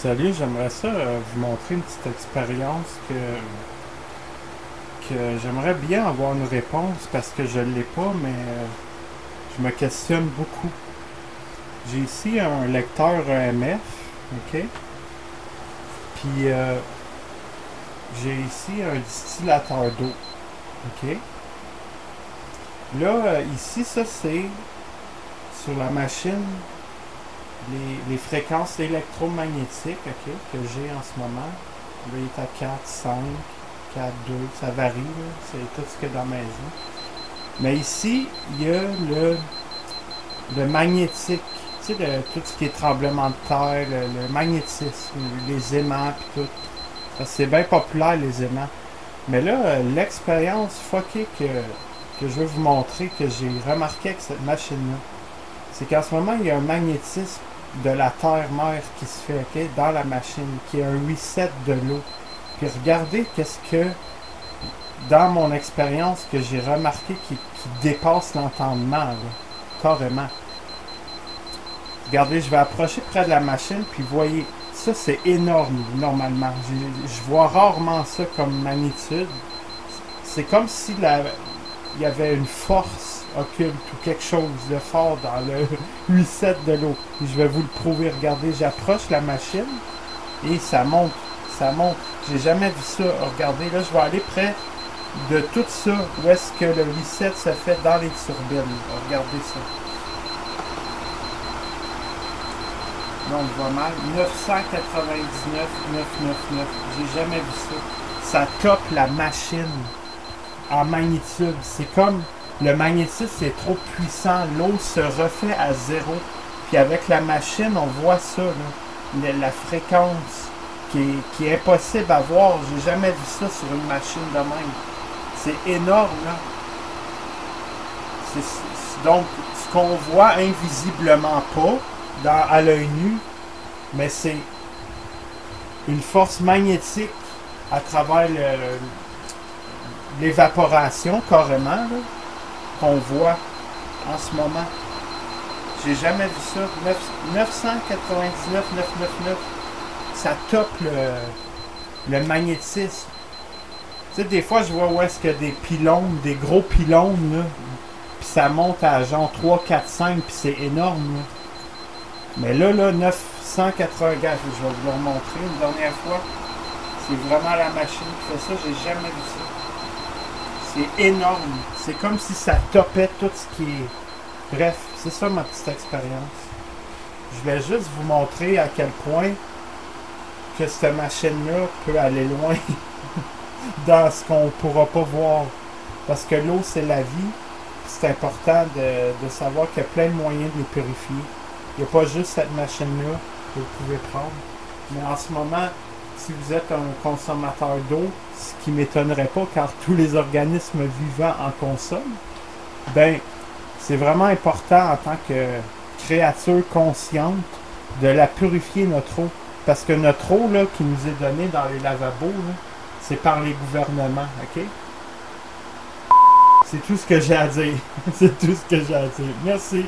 Salut, j'aimerais ça vous montrer une petite expérience que j'aimerais bien avoir une réponse parce que je ne l'ai pas, mais je me questionne beaucoup. J'ai ici un lecteur EMF, ok? Puis j'ai ici un distillateur d'eau, ok? Là, ici, ça c'est sur la machine les fréquences électromagnétiques, ok, que j'ai en ce moment. Là, il est à 4, 5, 4, 2, ça varie, là, c'est tout ce qu'il y a dans ma vie. Mais ici, il y a le magnétique, tu sais, tout ce qui est tremblement de terre, le magnétisme, les aimants, puis tout. Parce que c'est bien populaire, les aimants. Mais là, l'expérience fuckée que je veux vous montrer, que j'ai remarqué avec cette machine-là, c'est qu'en ce moment, il y a un magnétisme de la terre-mère qui se fait, ok, dans la machine, qui est un reset de l'eau. Puis regardez qu'est-ce que, dans mon expérience, que j'ai remarqué qui dépasse l'entendement, là, carrément. Regardez, je vais approcher près de la machine, puis voyez, ça c'est énorme, normalement. Je vois rarement ça comme magnitude. C'est comme si il y avait une force occulte ou quelque chose de fort dans le reset de l'eau. Je vais vous le prouver. Regardez, j'approche la machine et ça monte. Ça monte. J'ai jamais vu ça. Regardez, là, je vais aller près de tout ça. Où est-ce que le reset se fait dans les turbines. Regardez ça. Là, on le voit mal. 999, 999. J'ai jamais vu ça. Ça top la machine en magnitude. C'est comme le magnétisme c'est trop puissant. L'eau se refait à zéro. Puis avec la machine, on voit ça, là. La fréquence qui est impossible à voir. J'ai jamais vu ça sur une machine de même. C'est énorme, là. Donc, ce qu'on voit invisiblement pas à l'œil nu, mais c'est une force magnétique à travers l'évaporation, carrément, là, qu'on voit en ce moment. J'ai jamais vu ça. 999, 999. Ça top le magnétisme. Tu sais, des fois, je vois où est-ce qu'il y a des pylônes, des gros pylônes, là. Puis ça monte à genre 3, 4, 5, puis c'est énorme, là. Mais là, 980, gars, je vais vous le remontrer une dernière fois. C'est vraiment la machine qui fait ça. J'ai jamais vu ça. C'est énorme. C'est comme si ça topait tout ce qui est... Bref, c'est ça ma petite expérience. Je vais juste vous montrer à quel point que cette machine-là peut aller loin dans ce qu'on ne pourra pas voir. Parce que l'eau, c'est la vie. C'est important de savoir qu'il y a plein de moyens de les purifier. Il n'y a pas juste cette machine-là que vous pouvez prendre. Mais en ce moment, si vous êtes un consommateur d'eau, ce qui ne m'étonnerait pas car tous les organismes vivants en consomment, ben, c'est vraiment important en tant que créature consciente de la purifier notre eau. Parce que notre eau là, qui nous est donnée dans les lavabos, c'est par les gouvernements, ok? C'est tout ce que j'ai à dire. C'est tout ce que j'ai à dire. Merci.